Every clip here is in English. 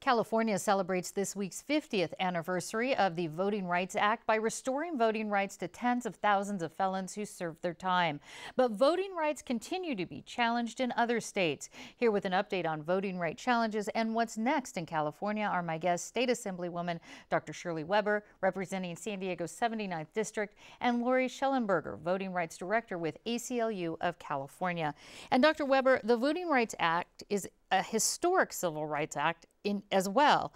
California celebrates this week's 50th anniversary of the Voting Rights Act by restoring voting rights to tens of thousands of felons who served their time. But voting rights continue to be challenged in other states. Here with an update on voting right challenges and what's next in California are my guests, State Assemblywoman Dr. Shirley Weber, representing San Diego's 79th District, and Lori Schellenberger, Voting Rights Director with ACLU of California. And Dr. Weber, the Voting Rights Act is a historic civil rights act as well.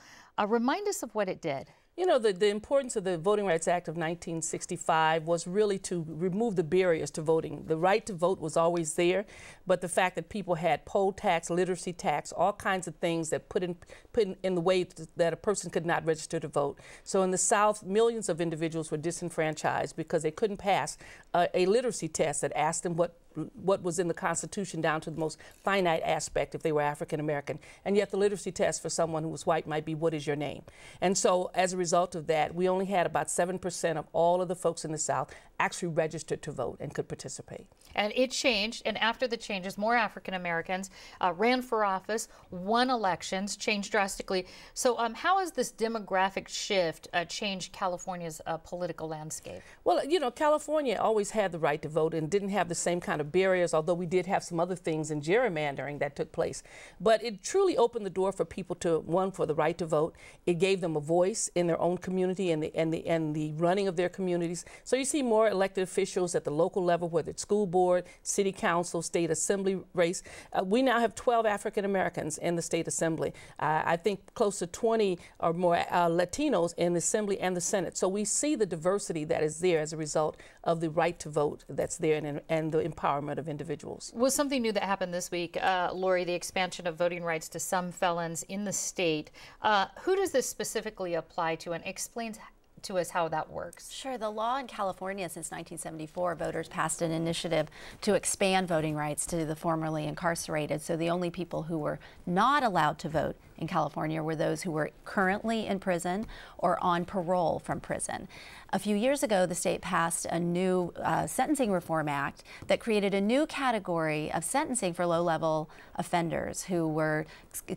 Remind us of what it did. You know, the importance of the Voting Rights Act of 1965 was really to remove the barriers to voting. The right to vote was always there, but the fact that people had poll tax, literacy tax, all kinds of things that put in the way that a person could not register to vote. So in the South, millions of individuals were disenfranchised because they couldn't pass a literacy test that asked them what was in the Constitution down to the most finite aspect if they were African American. And yet the literacy test for someone who was white might be, what is your name? And so as a result of that, we only had about 7% of all of the folks in the South actually registered to vote and could participate. And it changed, and after the changes, more African Americans ran for office, won elections, changed drastically. So how has this demographic shift changed California's political landscape? Well, you know, California always had the right to vote and didn't have the same kind of barriers, although we did have some other things in gerrymandering that took place. But it truly opened the door for people to, one, for the right to vote. It gave them a voice in their own community and the running of their communities. So you see more elected officials at the local level, whether it's school board, city council, state assembly race. We now have 12 African Americans in the state assembly. I think close to 20 or more Latinos in the assembly and the Senate. So we see the diversity that is there as a result of the right to vote that's there and the empowerment of individuals. Was something new that happened this week, Lori, the expansion of voting rights to some felons in the state. Who does this specifically apply to, and explain to us how that works? Sure. The law in California since 1974, voters passed an initiative to expand voting rights to the formerly incarcerated. So the only people who were not allowed to vote in California were those who were currently in prison or on parole from prison. A few years ago, the state passed a new Sentencing Reform Act that created a new category of sentencing for low-level offenders who were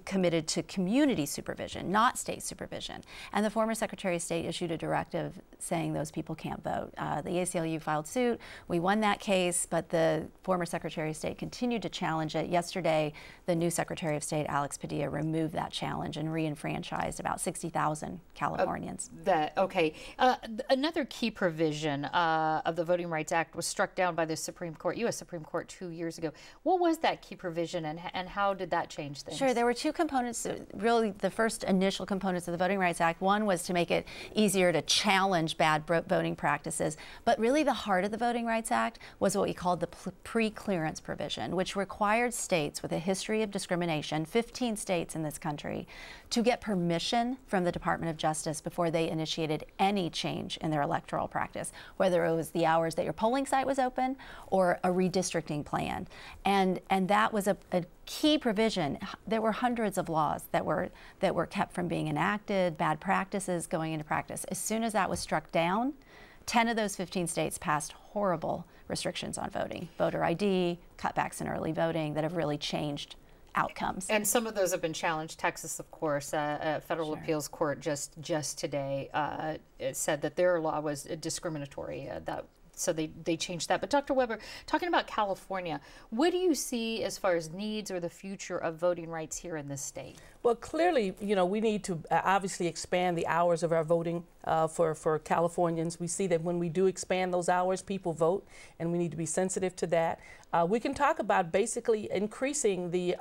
committed to community supervision, not state supervision. And the former Secretary of State issued a directive saying those people can't vote. The ACLU filed suit. We won that case, but the former Secretary of State continued to challenge it. Yesterday, the new Secretary of State, Alex Padilla, removed that challenge and re-enfranchised about 60,000 Californians. Another key provision of the Voting Rights Act was struck down by the Supreme Court, U.S. Supreme Court, 2 years ago. What was that key provision, and how did that change things? Sure, there were two components, really the first initial components of the Voting Rights Act. One was to make it easier to challenge bad voting practices, but really the heart of the Voting Rights Act was what we called the pre-clearance provision, which required states with a history of discrimination, 15 states in this country, to get permission from the Department of Justice before they initiated any change in their electoral practice, whether it was the hours that your polling site was open or a redistricting plan. And that was a key provision. There were hundreds of laws that were kept from being enacted, bad practices going into practice. As soon as that was struck down, 10 of those 15 states passed horrible restrictions on voting, voter ID, cutbacks in early voting that have really changed outcomes. And some of those have been challenged. Texas, of course, federal appeals court just today said that their law was discriminatory. So they changed that. But Dr. Weber, talking about California, what do you see as far as needs or the future of voting rights here in this state? Well, clearly, you know, we need to obviously expand the hours of our voting for Californians. We see that when we do expand those hours, people vote, and we need to be sensitive to that. We can talk about basically increasing the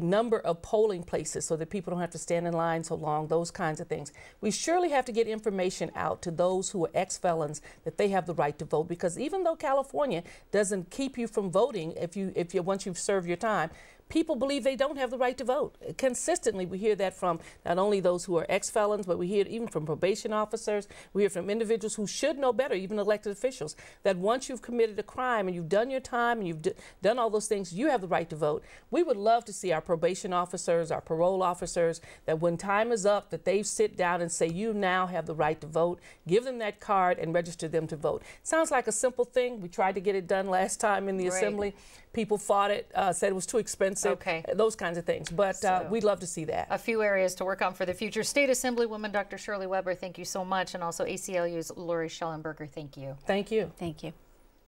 number of polling places so that people don't have to stand in line so long, those kinds of things. We surely have to get information out to those who are ex-felons that they have the right to vote, because even though California doesn't keep you from voting once you've served your time, people believe they don't have the right to vote. Consistently, we hear that from not only those who are ex-felons, but we hear it even from probation officers. We hear from individuals who should know better, even elected officials, that once you've committed a crime and you've done your time and you've done all those things, you have the right to vote. We would love to see our probation officers, our parole officers, that when time is up, that they sit down and say, you now have the right to vote. Give them that card and register them to vote. Sounds like a simple thing. We tried to get it done last time in the assembly. People fought it, said it was too expensive expensive, Okay. those kinds of things. But we'd love to see that. A few areas to work on for the future. State Assemblywoman Dr. Shirley Weber, thank you so much. And also ACLU's Lori Schellenberger, thank you. Thank you. Thank you.